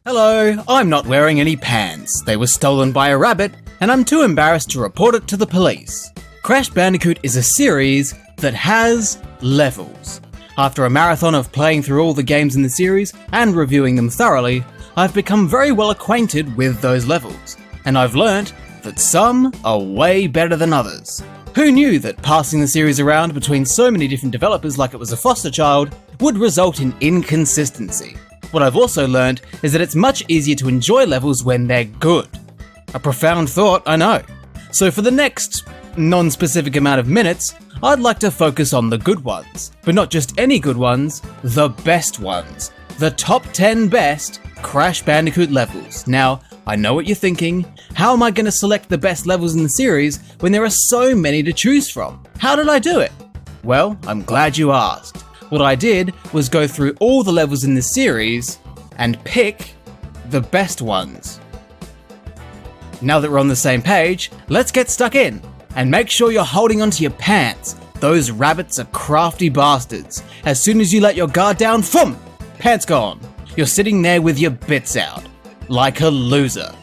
Hello, I'm not wearing any pants. They were stolen by a rabbit, and I'm too embarrassed to report it to the police. Crash Bandicoot is a series that has levels. After a marathon of playing through all the games in the series and reviewing them thoroughly, I've become very well acquainted with those levels, and I've learnt that some are way better than others. Who knew that passing the series around between so many different developers like it was a foster child would result in inconsistency? What I've also learned is that it's much easier to enjoy levels when they're good. A profound thought, I know. So for the next non-specific amount of minutes, I'd like to focus on the good ones. But not just any good ones, the best ones. The top 10 best Crash Bandicoot levels. Now, I know what you're thinking. How am I going to select the best levels in the series when there are so many to choose from? How did I do it? Well, I'm glad you asked. What I did was go through all the levels in the series and pick the best ones. Now that we're on the same page, let's get stuck in. And make sure you're holding onto your pants. Those rabbits are crafty bastards. As soon as you let your guard down, phoom! Pants gone. You're sitting there with your bits out. Like a loser.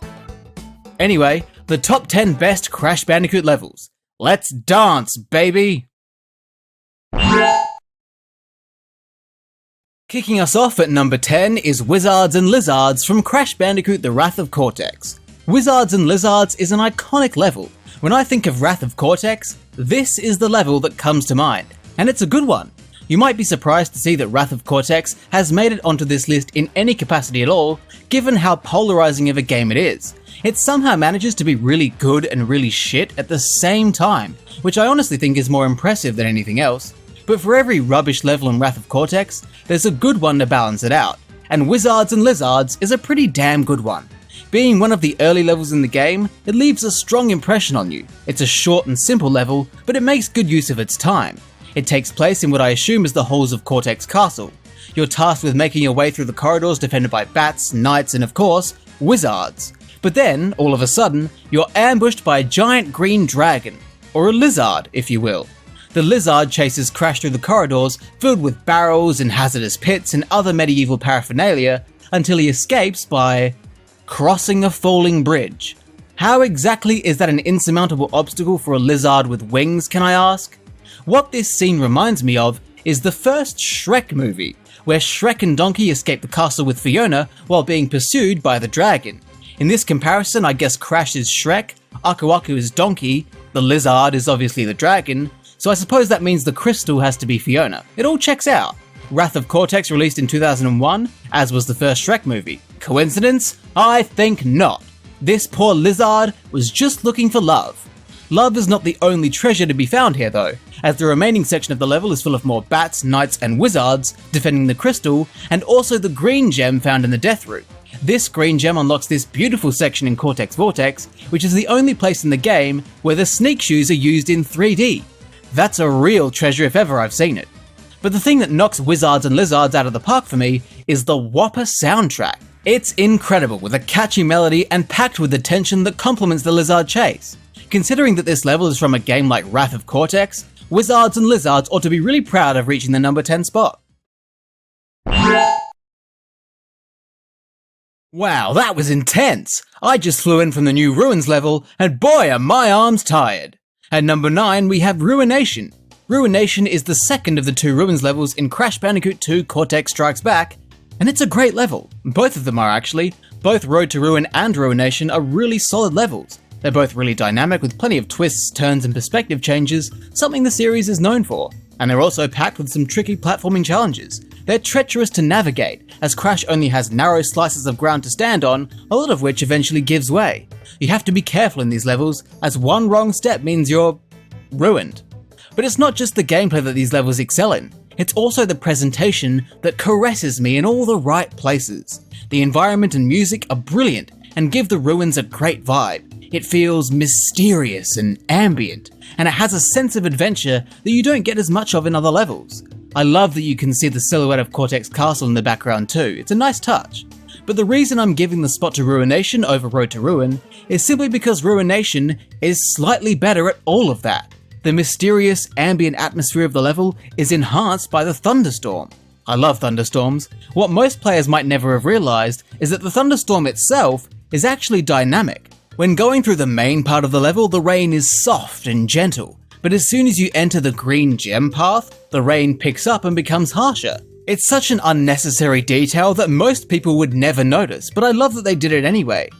Anyway, the top 10 best Crash Bandicoot levels. Let's dance, baby! Kicking us off at number 10 is Wizards and Lizards from Crash Bandicoot The Wrath of Cortex. Wizards and Lizards is an iconic level. When I think of Wrath of Cortex, this is the level that comes to mind, and it's a good one. You might be surprised to see that Wrath of Cortex has made it onto this list in any capacity at all, given how polarizing of a game it is. It somehow manages to be really good and really shit at the same time, which I honestly think is more impressive than anything else. But for every rubbish level in Wrath of Cortex, there's a good one to balance it out, and Wizards and Lizards is a pretty damn good one. Being one of the early levels in the game, it leaves a strong impression on you. It's a short and simple level, but it makes good use of its time. It takes place in what I assume is the halls of Cortex Castle. You're tasked with making your way through the corridors defended by bats, knights, and of course, wizards. But then, all of a sudden, you're ambushed by a giant green dragon, or a lizard, if you will. The lizard chases Crash through the corridors filled with barrels and hazardous pits and other medieval paraphernalia until he escapes by crossing a falling bridge. How exactly is that an insurmountable obstacle for a lizard with wings, can I ask? What this scene reminds me of is the first Shrek movie, where Shrek and Donkey escape the castle with Fiona while being pursued by the dragon. In this comparison, I guess Crash is Shrek, Aku Aku is Donkey, the lizard is obviously the dragon, so I suppose that means the crystal has to be Fiona. It all checks out. Wrath of Cortex released in 2001, as was the first Shrek movie. Coincidence? I think not. This poor lizard was just looking for love. Love is not the only treasure to be found here though, as the remaining section of the level is full of more bats, knights, and wizards defending the crystal, and also the green gem found in the death route. This green gem unlocks this beautiful section in Cortex Vortex, which is the only place in the game where the sneak shoes are used in 3D. That's a real treasure if ever I've seen it. But the thing that knocks Wizards and Lizards out of the park for me is the whopper soundtrack. It's incredible, with a catchy melody and packed with the tension that complements the lizard chase. Considering that this level is from a game like Wrath of Cortex, Wizards and Lizards ought to be really proud of reaching the number 10 spot. Wow, that was intense! I just flew in from the new Ruins level, and boy are my arms tired! At number 9 we have Ruination. Ruination is the second of the two Ruins levels in Crash Bandicoot 2 Cortex Strikes Back, and it's a great level. Both of them are actually. Both Road to Ruin and Ruination are really solid levels. They're both really dynamic with plenty of twists, turns and perspective changes, something the series is known for. And they're also packed with some tricky platforming challenges. They're treacherous to navigate, as Crash only has narrow slices of ground to stand on, a lot of which eventually gives way. You have to be careful in these levels, as one wrong step means you're ruined. But it's not just the gameplay that these levels excel in, it's also the presentation that caresses me in all the right places. The environment and music are brilliant and give the ruins a great vibe. It feels mysterious and ambient, and it has a sense of adventure that you don't get as much of in other levels. I love that you can see the silhouette of Cortex Castle in the background too, it's a nice touch. But the reason I'm giving the spot to Ruination over Road to Ruin is simply because Ruination is slightly better at all of that. The mysterious ambient atmosphere of the level is enhanced by the thunderstorm. I love thunderstorms. What most players might never have realized is that the thunderstorm itself is actually dynamic. When going through the main part of the level, the rain is soft and gentle, but as soon as you enter the green gem path, the rain picks up and becomes harsher. It's such an unnecessary detail that most people would never notice, but I love that they did it anyway.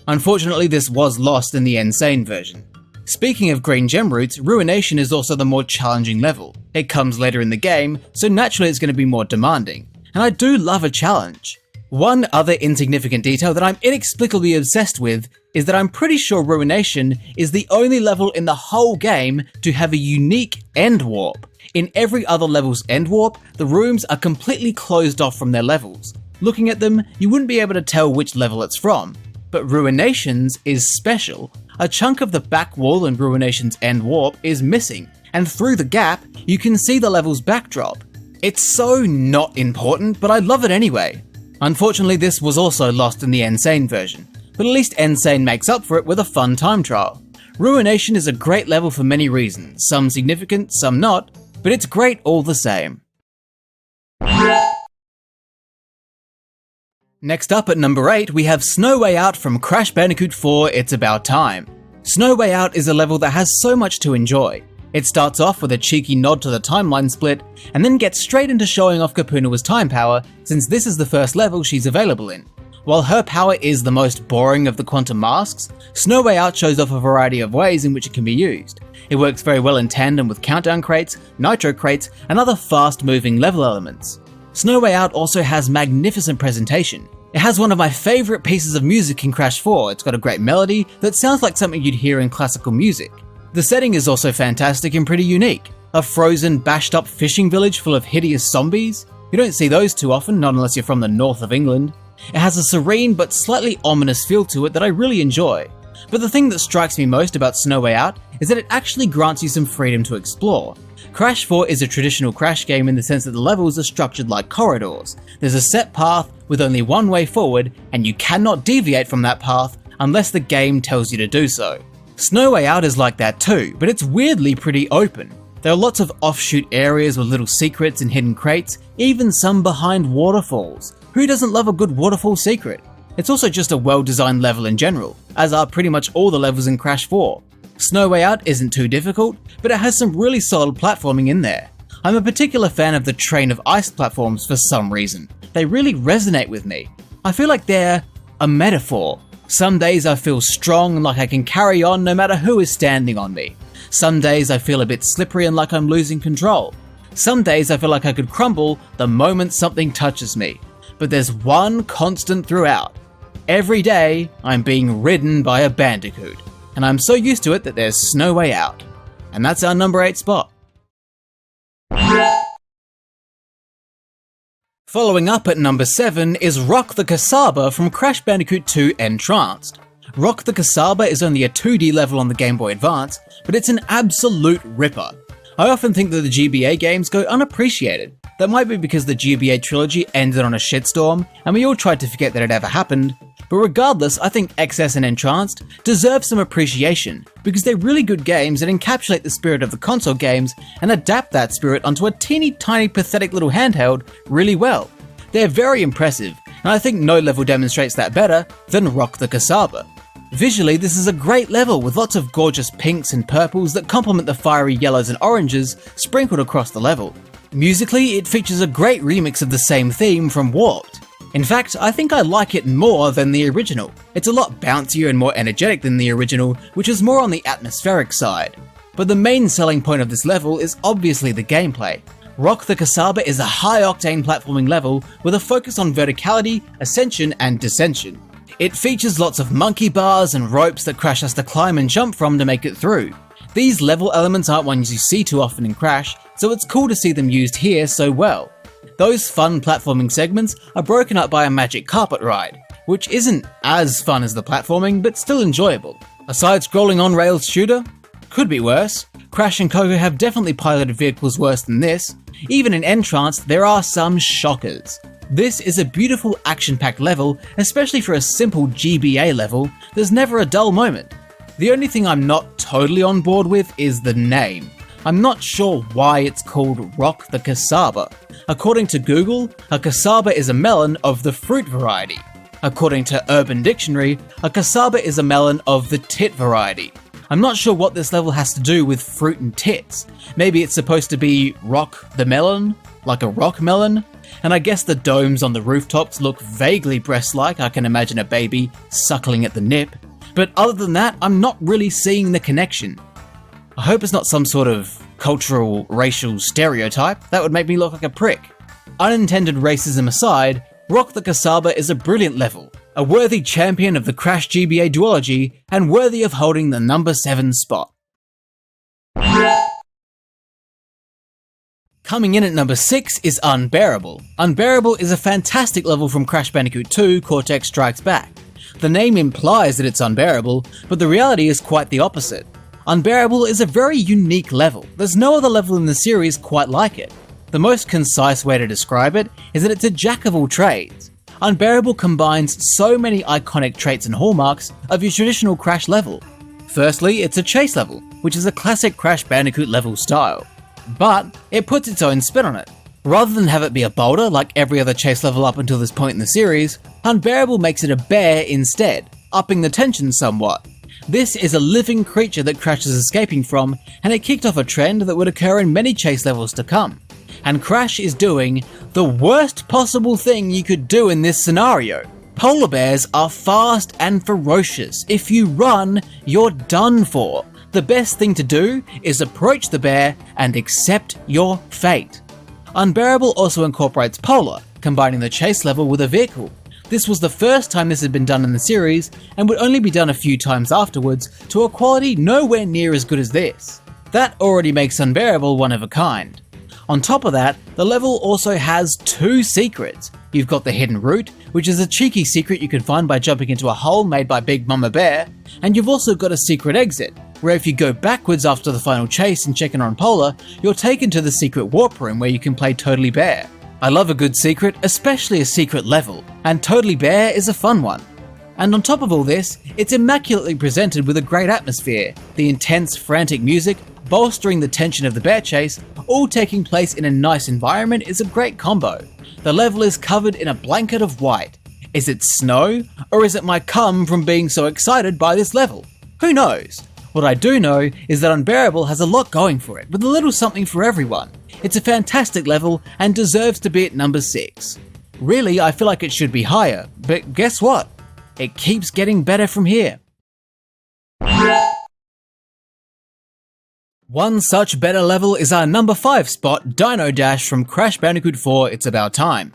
Unfortunately, this was lost in the Insane version. Speaking of green gem routes, Ruination is also the more challenging level. It comes later in the game, so naturally it's going to be more demanding. And I do love a challenge. One other insignificant detail that I'm inexplicably obsessed with is that I'm pretty sure Ruination is the only level in the whole game to have a unique end warp. In every other level's end warp, the rooms are completely closed off from their levels. Looking at them, you wouldn't be able to tell which level it's from. But Ruination's is special. A chunk of the back wall in Ruination's end warp is missing, and through the gap, you can see the level's backdrop. It's so not important, but I love it anyway. Unfortunately, this was also lost in the Insane version, but at least Insane makes up for it with a fun time trial. Ruination is a great level for many reasons, some significant, some not, but it's great all the same. Next up at number 8, we have Snow Way Out from Crash Bandicoot 4 It's About Time. Snow Way Out is a level that has so much to enjoy. It starts off with a cheeky nod to the timeline split, and then gets straight into showing off Capuna's time power, since this is the first level she's available in. While her power is the most boring of the quantum masks, Snow Way Out shows off a variety of ways in which it can be used. It works very well in tandem with countdown crates, nitro crates, and other fast-moving level elements. Snow Way Out also has magnificent presentation. It has one of my favourite pieces of music in Crash 4. It's got a great melody that sounds like something you'd hear in classical music. The setting is also fantastic and pretty unique. A frozen, bashed up fishing village full of hideous zombies. You don't see those too often, not unless you're from the north of England. It has a serene but slightly ominous feel to it that I really enjoy. But the thing that strikes me most about Snow Way Out is that it actually grants you some freedom to explore. Crash 4 is a traditional Crash game in the sense that the levels are structured like corridors. There's a set path with only one way forward, and you cannot deviate from that path unless the game tells you to do so. Snow Way Out is like that too, but it's weirdly pretty open. There are lots of offshoot areas with little secrets and hidden crates, even some behind waterfalls. Who doesn't love a good waterfall secret? It's also just a well-designed level in general, as are pretty much all the levels in Crash 4. Snow Way Out isn't too difficult, but it has some really solid platforming in there. I'm a particular fan of the Train of Ice platforms for some reason. They really resonate with me. I feel like they're a metaphor. Some days I feel strong and like I can carry on no matter who is standing on me. Some days I feel a bit slippery and like I'm losing control. Some days I feel like I could crumble the moment something touches me. But there's one constant throughout. Every day I'm being ridden by a bandicoot. And I'm so used to it that there's Snow Way Out. And that's our number 8 spot. Following up at number 7 is Rock the Casaba from Crash Bandicoot 2 Entranced. Rock the Casaba is only a 2D level on the Game Boy Advance, but it's an absolute ripper. I often think that the GBA games go unappreciated. That might be because the GBA trilogy ended on a shitstorm, and we all tried to forget that it ever happened, but regardless, I think XS and Entranced deserve some appreciation, because they're really good games that encapsulate the spirit of the console games and adapt that spirit onto a teeny tiny pathetic little handheld really well. They're very impressive, and I think no level demonstrates that better than Rock the Casaba. Visually, this is a great level with lots of gorgeous pinks and purples that complement the fiery yellows and oranges sprinkled across the level. Musically, it features a great remix of the same theme from Warped. In fact, I think I like it more than the original. It's a lot bouncier and more energetic than the original, which is more on the atmospheric side. But the main selling point of this level is obviously the gameplay. Rock the Casaba is a high-octane platforming level with a focus on verticality, ascension, and descension. It features lots of monkey bars and ropes that Crash has to climb and jump from to make it through. These level elements aren't ones you see too often in Crash, so it's cool to see them used here so well. Those fun platforming segments are broken up by a magic carpet ride, which isn't as fun as the platforming, but still enjoyable. A side-scrolling on-rails shooter? Could be worse. Crash and Coco have definitely piloted vehicles worse than this. Even in Entranced, there are some shockers. This is a beautiful action-packed level, especially for a simple GBA level. There's never a dull moment. The only thing I'm not totally on board with is the name. I'm not sure why it's called Rock the Casaba. According to Google, a casaba is a melon of the fruit variety. According to Urban Dictionary, a casaba is a melon of the tit variety. I'm not sure what this level has to do with fruit and tits. Maybe it's supposed to be rock the melon, like a rock melon? And I guess the domes on the rooftops look vaguely breast-like. I can imagine a baby suckling at the nip. But other than that, I'm not really seeing the connection. I hope it's not some sort of cultural, racial stereotype. That would make me look like a prick. Unintended racism aside, Rock the Casaba is a brilliant level, a worthy champion of the Crash GBA duology, and worthy of holding the number 7 spot. Coming in at number 6 is Unbearable. Unbearable is a fantastic level from Crash Bandicoot 2 Cortex Strikes Back. The name implies that it's unbearable, but the reality is quite the opposite. Unbearable is a very unique level. There's no other level in the series quite like it. The most concise way to describe it is that it's a jack of all trades. Unbearable combines so many iconic traits and hallmarks of your traditional Crash level. Firstly, it's a chase level, which is a classic Crash Bandicoot level style. But it puts its own spin on it. Rather than have it be a boulder like every other chase level up until this point in the series, Unbearable makes it a bear instead, upping the tension somewhat. This is a living creature that Crash is escaping from, and it kicked off a trend that would occur in many chase levels to come. And Crash is doing the worst possible thing you could do in this scenario. Polar bears are fast and ferocious. If you run, you're done for. The best thing to do is approach the bear and accept your fate. Unbearable also incorporates Polar, combining the chase level with a vehicle. This was the first time this had been done in the series, and would only be done a few times afterwards to a quality nowhere near as good as this. That already makes Unbearable one of a kind. On top of that, the level also has 2 secrets. You've got the hidden route, which is a cheeky secret you can find by jumping into a hole made by Big Mama Bear, and you've also got a secret exit, where if you go backwards after the final chase and check in on Polar, you're taken to the secret warp room where you can play Totally Bear. I love a good secret, especially a secret level, and Totally Bear is a fun one. And on top of all this, it's immaculately presented with a great atmosphere, the intense, frantic music, bolstering the tension of the bear chase, all taking place in a nice environment is a great combo. The level is covered in a blanket of white. Is it snow, or is it my cum from being so excited by this level? Who knows? What I do know is that Unbearable has a lot going for it, with a little something for everyone. It's a fantastic level and deserves to be at number 6. Really, I feel like it should be higher, but guess what? It keeps getting better from here. One such better level is our number 5 spot, Dino Dash from Crash Bandicoot 4 It's About Time.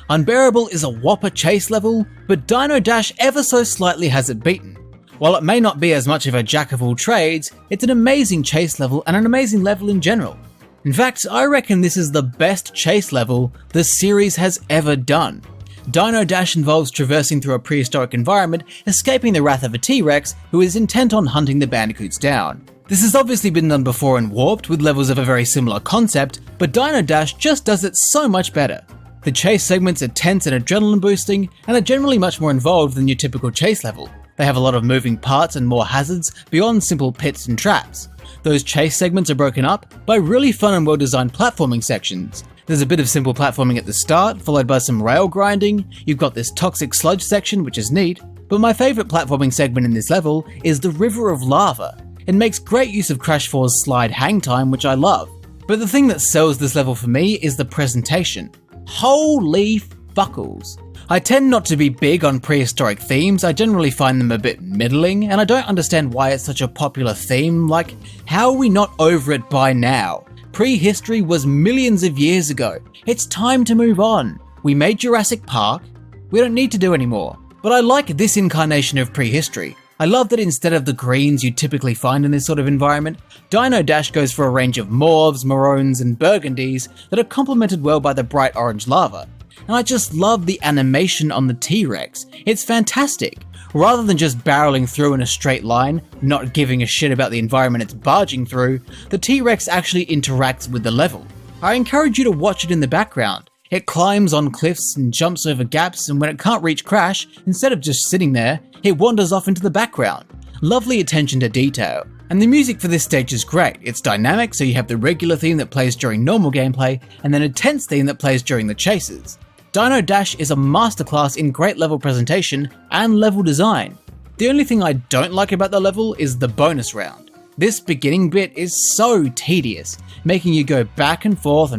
Unbearable is a whopper chase level, but Dino Dash ever so slightly has it beaten. While it may not be as much of a jack of all trades, it's an amazing chase level and an amazing level in general. In fact, I reckon this is the best chase level the series has ever done. Dino Dash involves traversing through a prehistoric environment, escaping the wrath of a T-Rex who is intent on hunting the Bandicoots down. This has obviously been done before in Warped with levels of a very similar concept, but Dino Dash just does it so much better. The chase segments are tense and adrenaline boosting, and are generally much more involved than your typical chase level. They have a lot of moving parts and more hazards beyond simple pits and traps. Those chase segments are broken up by really fun and well-designed platforming sections. There's a bit of simple platforming at the start, followed by some rail grinding. You've got this toxic sludge section, which is neat, but my favourite platforming segment in this level is the River of Lava. It makes great use of Crash 4's slide hang time, which I love. But the thing that sells this level for me is the presentation. Holy fuckles. I tend not to be big on prehistoric themes, I generally find them a bit middling, and I don't understand why it's such a popular theme. Like, how are we not over it by now? Prehistory was millions of years ago. It's time to move on. We made Jurassic Park. We don't need to do anymore. But I like this incarnation of prehistory. I love that instead of the greens you typically find in this sort of environment, Dino Dash goes for a range of mauves, maroons, and burgundies that are complemented well by the bright orange lava. And I just love the animation on the T-Rex. It's fantastic. Rather than just barreling through in a straight line, not giving a shit about the environment it's barging through, the T-Rex actually interacts with the level. I encourage you to watch it in the background. It climbs on cliffs and jumps over gaps, and when it can't reach Crash, instead of just sitting there, it wanders off into the background. Lovely attention to detail. And the music for this stage is great. It's dynamic, so you have the regular theme that plays during normal gameplay, and then a tense theme that plays during the chases. Dino Dash is a masterclass in great level presentation and level design. The only thing I don't like about the level is the bonus round. This beginning bit is so tedious, making you go back and forth,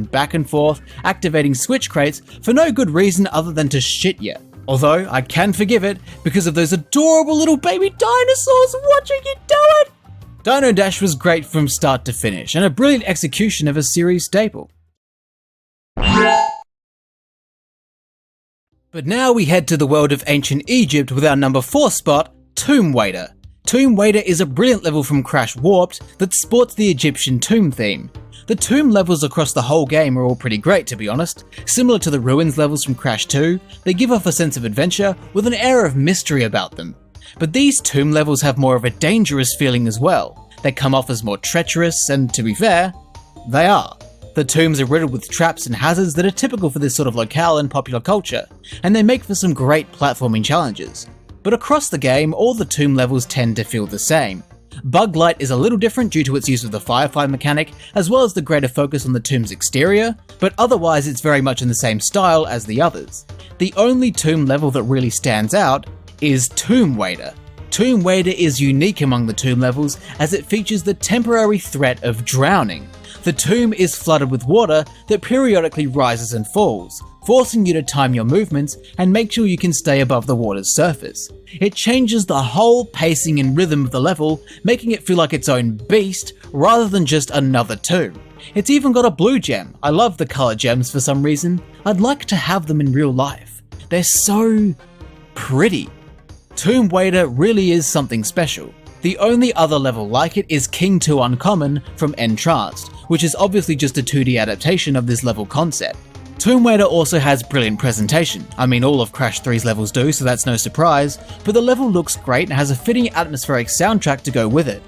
activating switch crates for no good reason other than to shit you. Although I can forgive it because of those adorable little baby dinosaurs watching you do it! Dino Dash was great from start to finish, and a brilliant execution of a series staple. But now we head to the world of ancient Egypt with our number 4 spot, Tomb Waiter. Tomb Waiter is a brilliant level from Crash Warped that sports the Egyptian tomb theme. The tomb levels across the whole game are all pretty great, to be honest. Similar to the Ruins levels from Crash 2, they give off a sense of adventure with an air of mystery about them. But these tomb levels have more of a dangerous feeling as well. They come off as more treacherous, and to be fair, they are. The tombs are riddled with traps and hazards that are typical for this sort of locale and popular culture, and they make for some great platforming challenges. But across the game, all the tomb levels tend to feel the same. Bug Light is a little different due to its use of the Firefly mechanic, as well as the greater focus on the tomb's exterior, but otherwise it's very much in the same style as the others. The only tomb level that really stands out is Tomb Waiter. Tomb Waiter is unique among the tomb levels as it features the temporary threat of drowning. The tomb is flooded with water that periodically rises and falls, forcing you to time your movements and make sure you can stay above the water's surface. It changes the whole pacing and rhythm of the level, making it feel like its own beast rather than just another tomb. It's even got a blue gem. I love the color gems for some reason. I'd like to have them in real life. They're so pretty. Tomb Waiter really is something special. The only other level like it is King 2 Uncommon from Entranced, which is obviously just a 2D adaptation of this level concept. Tomb Waiter also has brilliant presentation. I mean, all of Crash 3's levels do, so that's no surprise, but the level looks great and has a fitting atmospheric soundtrack to go with it.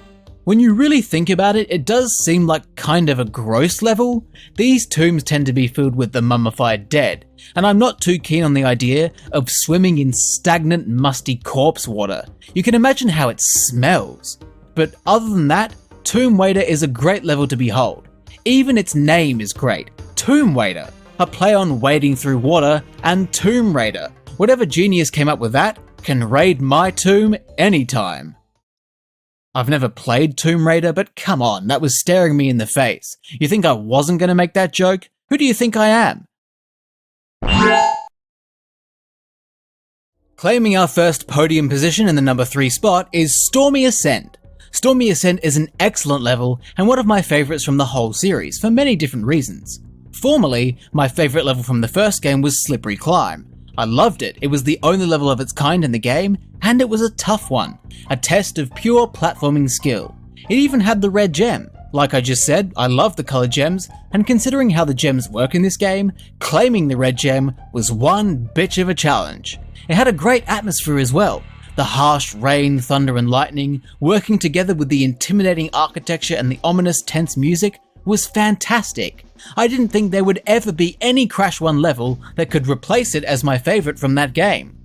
When you really think about it, it does seem like kind of a gross level. These tombs tend to be filled with the mummified dead, and I'm not too keen on the idea of swimming in stagnant, musty corpse water. You can imagine how it smells. But other than that, Tomb Waiter is a great level to behold. Even its name is great, Tomb Waiter, a play on wading through water, and Tomb Raider. Whatever genius came up with that can raid my tomb anytime. I've never played Tomb Raider, but come on, that was staring me in the face. You think I wasn't going to make that joke? Who do you think I am? Claiming our first podium position in the number 3 spot is Stormy Ascent. Stormy Ascent is an excellent level and one of my favourites from the whole series for many different reasons. Formerly, my favourite level from the first game was Slippery Climb. I loved it. It was the only level of its kind in the game, and it was a tough one, a test of pure platforming skill. It even had the red gem. Like I just said, I love the colored gems, and considering how the gems work in this game, claiming the red gem was one bitch of a challenge. It had a great atmosphere as well. The harsh rain, thunder and lightning, working together with the intimidating architecture and the ominous tense music, was fantastic. I didn't think there would ever be any Crash 1 level that could replace it as my favourite from that game.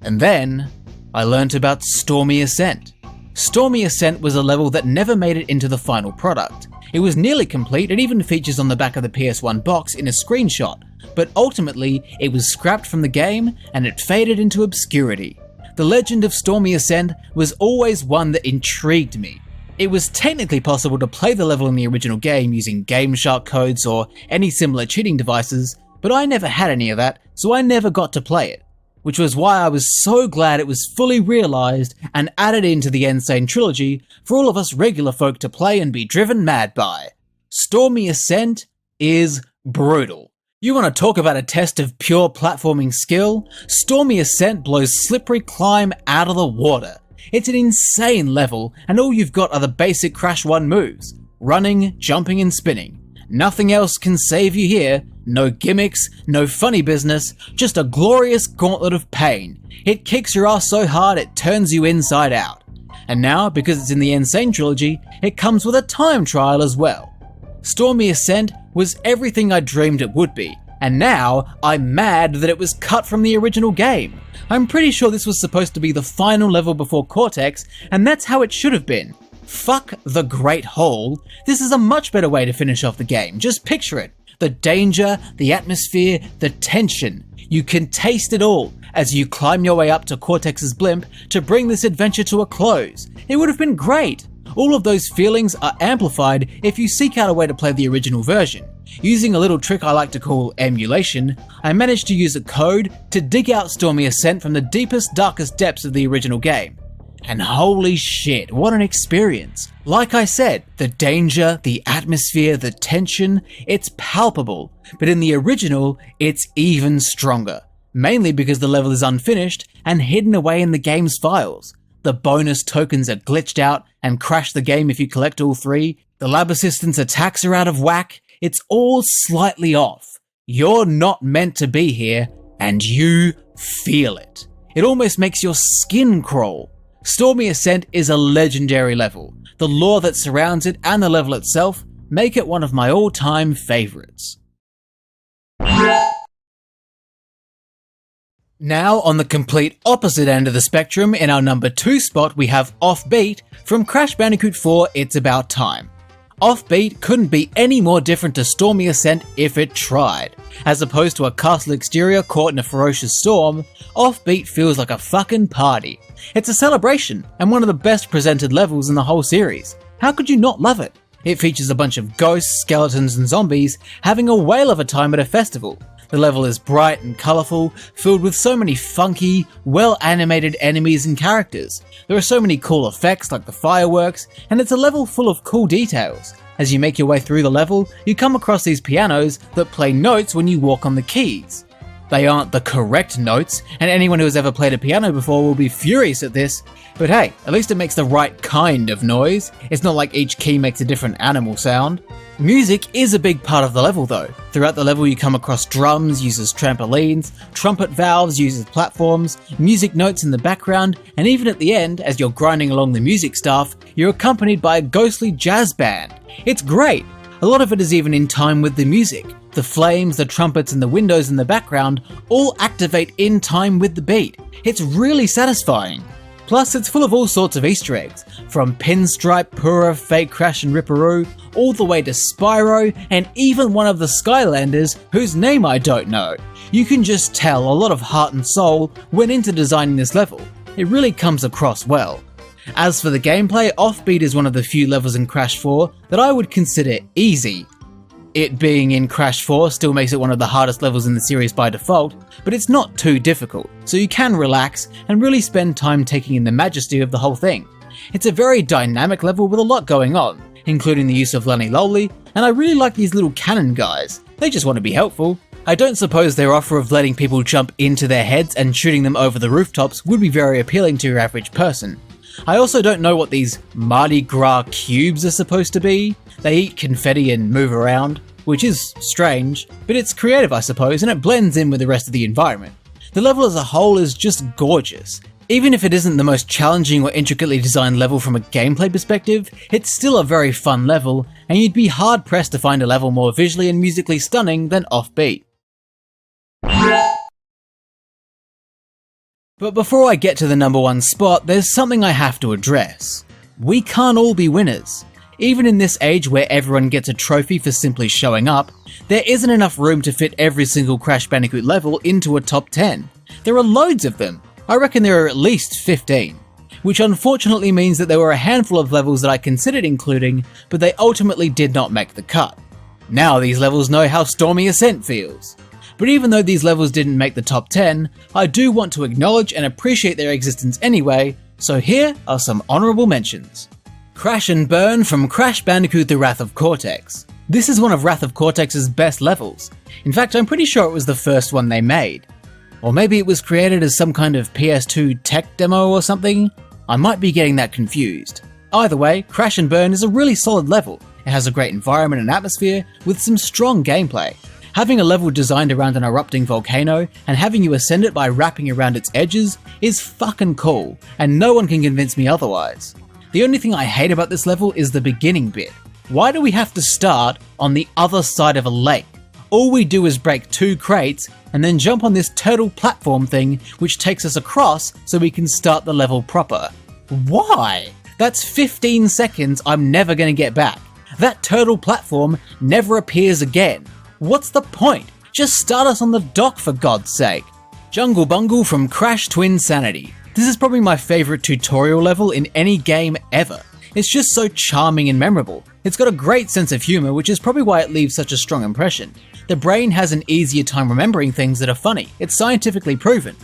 And then, I learnt about Stormy Ascent. Stormy Ascent was a level that never made it into the final product. It was nearly complete, it even features on the back of the PS1 box in a screenshot, but ultimately it was scrapped from the game and it faded into obscurity. The legend of Stormy Ascent was always one that intrigued me. It was technically possible to play the level in the original game using Game Shark codes or any similar cheating devices, but I never had any of that, so I never got to play it. Which was why I was so glad it was fully realised and added into the Insane trilogy for all of us regular folk to play and be driven mad by. Stormy Ascent is brutal. You want to talk about a test of pure platforming skill? Stormy Ascent blows Slippery Climb out of the water. It's an insane level, and all you've got are the basic Crash 1 moves: running, jumping and spinning. Nothing else can save you here. No gimmicks, no funny business, just a glorious gauntlet of pain. It kicks your ass so hard it turns you inside out. And now, because it's in the Insane trilogy, it comes with a time trial as well. Stormy Ascent was everything I dreamed it would be, and now I'm mad that it was cut from the original game. I'm pretty sure this was supposed to be the final level before Cortex, and that's how it should have been. Fuck the Great Hall, this is a much better way to finish off the game. Just picture it. The danger, the atmosphere, the tension. You can taste it all as you climb your way up to Cortex's blimp to bring this adventure to a close. It would have been great. All of those feelings are amplified if you seek out a way to play the original version. Using a little trick I like to call emulation, I managed to use a code to dig out Stormy Ascent from the deepest, darkest depths of the original game. And holy shit, what an experience. Like I said, the danger, the atmosphere, the tension, it's palpable, but in the original, it's even stronger. Mainly because the level is unfinished and hidden away in the game's files. The bonus tokens are glitched out and crash the game if you collect all 3. The lab assistant's attacks are out of whack. It's all slightly off. You're not meant to be here, and you feel it. It almost makes your skin crawl. Stormy Ascent is a legendary level. The lore that surrounds it and the level itself make it one of my all-time favorites. Now, on the complete opposite end of the spectrum, in our number 2 spot, we have Offbeat from Crash Bandicoot 4 It's About Time. Offbeat couldn't be any more different to Stormy Ascent if it tried. As opposed to a castle exterior caught in a ferocious storm, Offbeat feels like a fucking party. It's a celebration, and one of the best presented levels in the whole series. How could you not love it? It features a bunch of ghosts, skeletons, and zombies having a whale of a time at a festival. The level is bright and colourful, filled with so many funky, well-animated enemies and characters. There are so many cool effects like the fireworks, and it's a level full of cool details. As you make your way through the level, you come across these pianos that play notes when you walk on the keys. They aren't the correct notes, and anyone who has ever played a piano before will be furious at this, but hey, at least it makes the right kind of noise. It's not like each key makes a different animal sound. Music is a big part of the level though. Throughout the level you come across drums, uses trampolines, trumpet valves, uses platforms, music notes in the background, and even at the end, as you're grinding along the music staff, you're accompanied by a ghostly jazz band. It's great! A lot of it is even in time with the music. The flames, the trumpets, and the windows in the background all activate in time with the beat. It's really satisfying. Plus, it's full of all sorts of Easter eggs, from Pinstripe, Pura, Fake Crash and Ripperoo, all the way to Spyro, and even one of the Skylanders, whose name I don't know. You can just tell a lot of heart and soul went into designing this level. It really comes across well. As for the gameplay, Offbeat is one of the few levels in Crash 4 that I would consider easy. It being in Crash 4 still makes it one of the hardest levels in the series by default, but it's not too difficult, so you can relax and really spend time taking in the majesty of the whole thing. It's a very dynamic level with a lot going on, including the use of Lenny Lowly, and I really like these little cannon guys. They just want to be helpful. I don't suppose their offer of letting people jump into their heads and shooting them over the rooftops would be very appealing to your average person. I also don't know what these Mardi Gras cubes are supposed to be. They eat confetti and move around, which is strange, but it's creative I suppose, and it blends in with the rest of the environment. The level as a whole is just gorgeous. Even if it isn't the most challenging or intricately designed level from a gameplay perspective, it's still a very fun level, and you'd be hard pressed to find a level more visually and musically stunning than Offbeat. But before I get to the number 1 spot, there's something I have to address. We can't all be winners. Even in this age where everyone gets a trophy for simply showing up, there isn't enough room to fit every single Crash Bandicoot level into a top 10. There are loads of them. I reckon there are at least 15. Which unfortunately means that there were a handful of levels that I considered including, but they ultimately did not make the cut. Now these levels know how Stormy Ascent feels. But even though these levels didn't make the top 10, I do want to acknowledge and appreciate their existence anyway, so here are some honourable mentions. Crash and Burn from Crash Bandicoot The Wrath of Cortex. This is one of Wrath of Cortex's best levels. In fact, I'm pretty sure it was the first one they made. Or maybe it was created as some kind of PS2 tech demo or something? I might be getting that confused. Either way, Crash and Burn is a really solid level. It has a great environment and atmosphere with some strong gameplay. Having a level designed around an erupting volcano and having you ascend it by wrapping around its edges is fucking cool, and no one can convince me otherwise. The only thing I hate about this level is the beginning bit. Why do we have to start on the other side of a lake? All we do is break 2 crates and then jump on this turtle platform thing which takes us across so we can start the level proper. Why? That's 15 seconds I'm never going to get back. That turtle platform never appears again. What's the point? Just start us on the dock for God's sake. Jungle Bungle from Crash to Insanity. This is probably my favourite tutorial level in any game ever. It's just so charming and memorable. It's got a great sense of humour, which is probably why it leaves such a strong impression. The brain has an easier time remembering things that are funny. It's scientifically proven.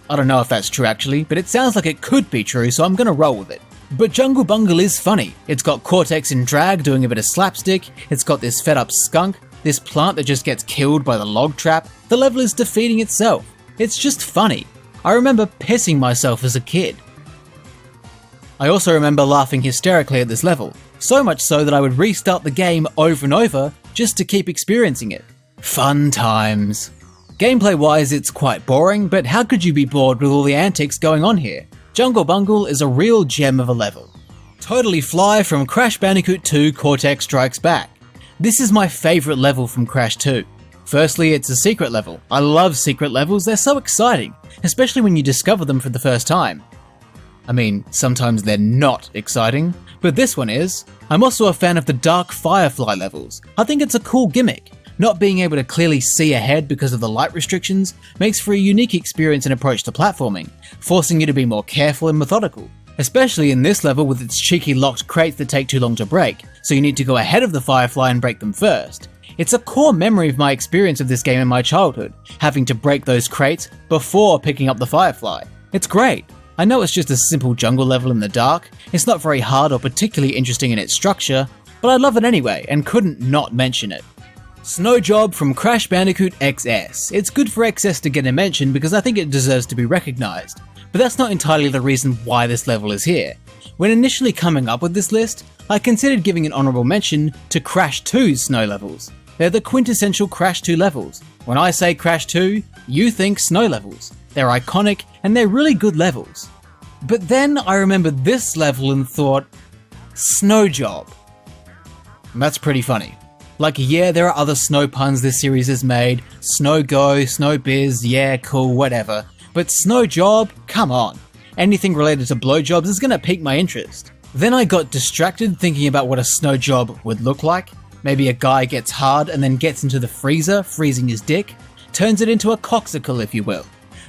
I don't know if that's true actually, but it sounds like it could be true, so I'm gonna roll with it. But Jungle Bungle is funny. It's got Cortex in drag doing a bit of slapstick, it's got this fed up skunk, this plant that just gets killed by the log trap, the level is defeating itself. It's just funny. I remember pissing myself as a kid. I also remember laughing hysterically at this level, so much so that I would restart the game over and over just to keep experiencing it. Fun times. Gameplay wise it's quite boring, but how could you be bored with all the antics going on here? Jungle Bungle is a real gem of a level. Totally Fly from Crash Bandicoot 2 Cortex Strikes Back. This is my favourite level from Crash 2. Firstly, it's a secret level. I love secret levels, they're so exciting, especially when you discover them for the first time. I mean, sometimes they're not exciting, but this one is. I'm also a fan of the Dark Firefly levels. I think it's a cool gimmick. Not being able to clearly see ahead because of the light restrictions makes for a unique experience and approach to platforming, forcing you to be more careful and methodical. Especially in this level with its cheeky locked crates that take too long to break, so you need to go ahead of the Firefly and break them first. It's a core memory of my experience of this game in my childhood, having to break those crates before picking up the Firefly. It's great. I know it's just a simple jungle level in the dark, it's not very hard or particularly interesting in its structure, but I love it anyway and couldn't not mention it. Snow Job from Crash Bandicoot XS. It's good for XS to get a mention because I think it deserves to be recognised, but that's not entirely the reason why this level is here. When initially coming up with this list, I considered giving an honourable mention to Crash 2's snow levels. They're the quintessential Crash 2 levels. When I say Crash 2, you think snow levels. They're iconic and they're really good levels. But then I remembered this level and thought, Snow Job. That's pretty funny. Like, yeah, there are other snow puns this series has made. Snow Go, Snow Biz, yeah, cool, whatever. But Snow Job? Come on. Anything related to blowjobs is gonna pique my interest. Then I got distracted thinking about what a snow job would look like. Maybe a guy gets hard and then gets into the freezer, freezing his dick. Turns it into a coxicle, if you will.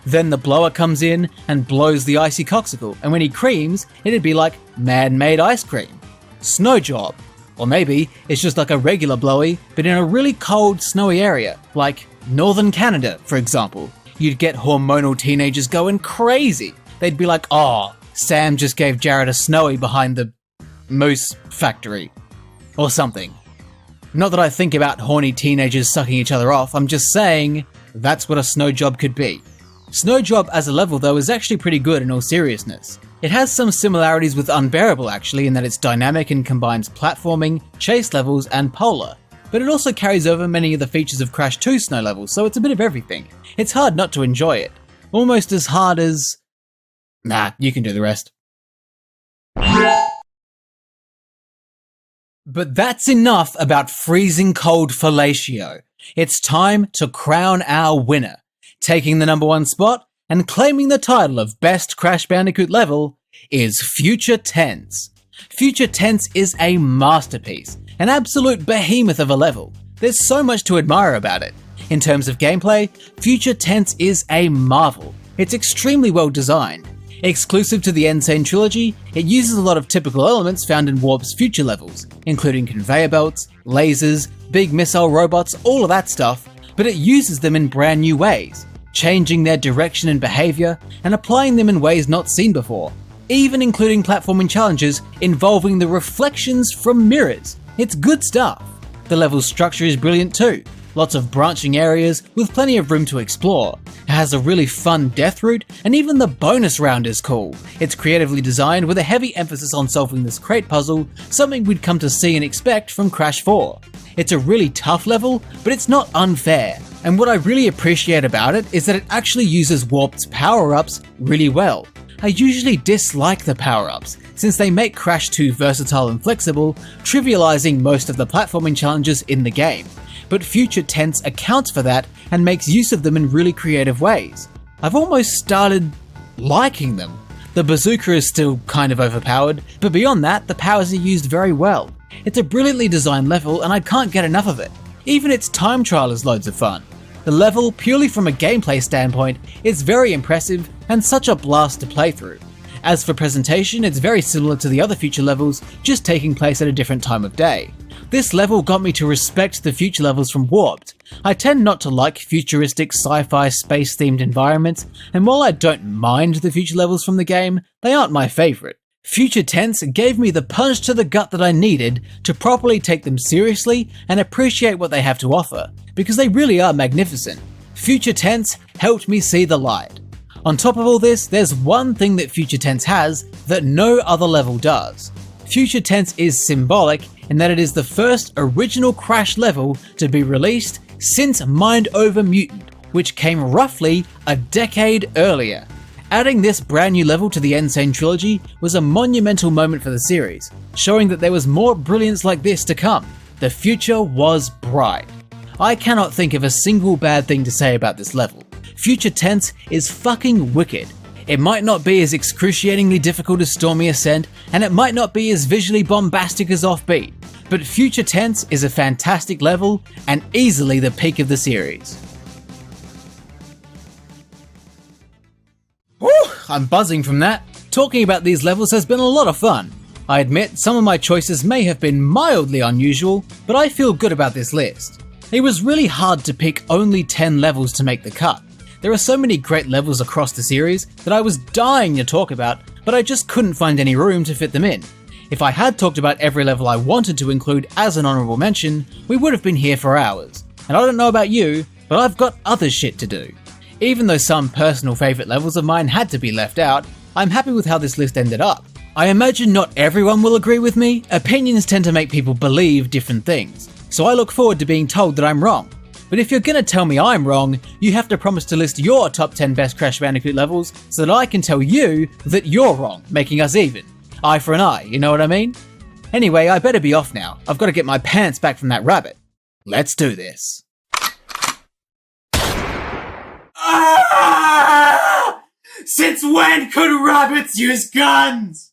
Then the blower comes in and blows the icy coxicle, and when he creams, it'd be like man-made ice cream. Snow Job. Or maybe it's just like a regular blowy, but in a really cold, snowy area, like northern Canada, for example. You'd get hormonal teenagers going crazy. They'd be like, oh, Sam just gave Jared a snowy behind the moose factory. Or something. Not that I think about horny teenagers sucking each other off, I'm just saying that's what a snow job could be. Snow Job as a level though is actually pretty good in all seriousness. It has some similarities with Unbearable actually in that it's dynamic and combines platforming, chase levels and polar, but it also carries over many of the features of Crash 2 snow levels, so it's a bit of everything. It's hard not to enjoy it. Almost as hard as... Nah, you can do the rest. But that's enough about freezing cold fellatio. It's time to crown our winner. Taking the number 1 spot and claiming the title of Best Crash Bandicoot Level is Future Tense. Future Tense is a masterpiece, an absolute behemoth of a level. There's so much to admire about it. In terms of gameplay, Future Tense is a marvel. It's extremely well designed. Exclusive to the Insane trilogy, it uses a lot of typical elements found in Warp's future levels, including conveyor belts, lasers, big missile robots, all of that stuff, but it uses them in brand new ways, changing their direction and behaviour and applying them in ways not seen before, even including platforming challenges involving the reflections from mirrors. It's good stuff. The level's structure is brilliant too. Lots of branching areas with plenty of room to explore. It has a really fun death route, and even the bonus round is cool. It's creatively designed with a heavy emphasis on solving this crate puzzle, something we'd come to see and expect from Crash 4. It's a really tough level, but it's not unfair. And what I really appreciate about it is that it actually uses Warp's power-ups really well. I usually dislike the power-ups, since they make Crash 2 versatile and flexible, trivializing most of the platforming challenges in the game. But Future Tense accounts for that and makes use of them in really creative ways. I've almost started liking them. The bazooka is still kind of overpowered, but beyond that, the powers are used very well. It's a brilliantly designed level and I can't get enough of it. Even its time trial is loads of fun. The level, purely from a gameplay standpoint, is very impressive and such a blast to play through. As for presentation, it's very similar to the other future levels, just taking place at a different time of day. This level got me to respect the future levels from Warped. I tend not to like futuristic sci-fi space-themed environments, and while I don't mind the future levels from the game, they aren't my favourite. Future Tense gave me the punch to the gut that I needed to properly take them seriously and appreciate what they have to offer, because they really are magnificent. Future Tense helped me see the light. On top of all this, there's one thing that Future Tense has that no other level does. Future Tense is symbolic in that it is the first original Crash level to be released since Mind Over Mutant, which came roughly a decade earlier. Adding this brand new level to the Insane trilogy was a monumental moment for the series, showing that there was more brilliance like this to come. The future was bright. I cannot think of a single bad thing to say about this level. Future Tense is fucking wicked. It might not be as excruciatingly difficult as Stormy Ascent, and it might not be as visually bombastic as Offbeat, but Future Tense is a fantastic level and easily the peak of the series. Whew, I'm buzzing from that. Talking about these levels has been a lot of fun. I admit some of my choices may have been mildly unusual, but I feel good about this list. It was really hard to pick only 10 levels to make the cut. There are so many great levels across the series that I was dying to talk about, but I just couldn't find any room to fit them in. If I had talked about every level I wanted to include as an honourable mention, we would have been here for hours. And I don't know about you, but I've got other shit to do. Even though some personal favourite levels of mine had to be left out, I'm happy with how this list ended up. I imagine not everyone will agree with me. Opinions tend to make people believe different things, so I look forward to being told that I'm wrong. But if you're gonna tell me I'm wrong, you have to promise to list your top 10 best Crash Bandicoot levels so that I can tell you that you're wrong, making us even. Eye for an eye, you know what I mean? Anyway, I better be off now. I've got to get my pants back from that rabbit. Let's do this. Ah! Since when could rabbits use guns?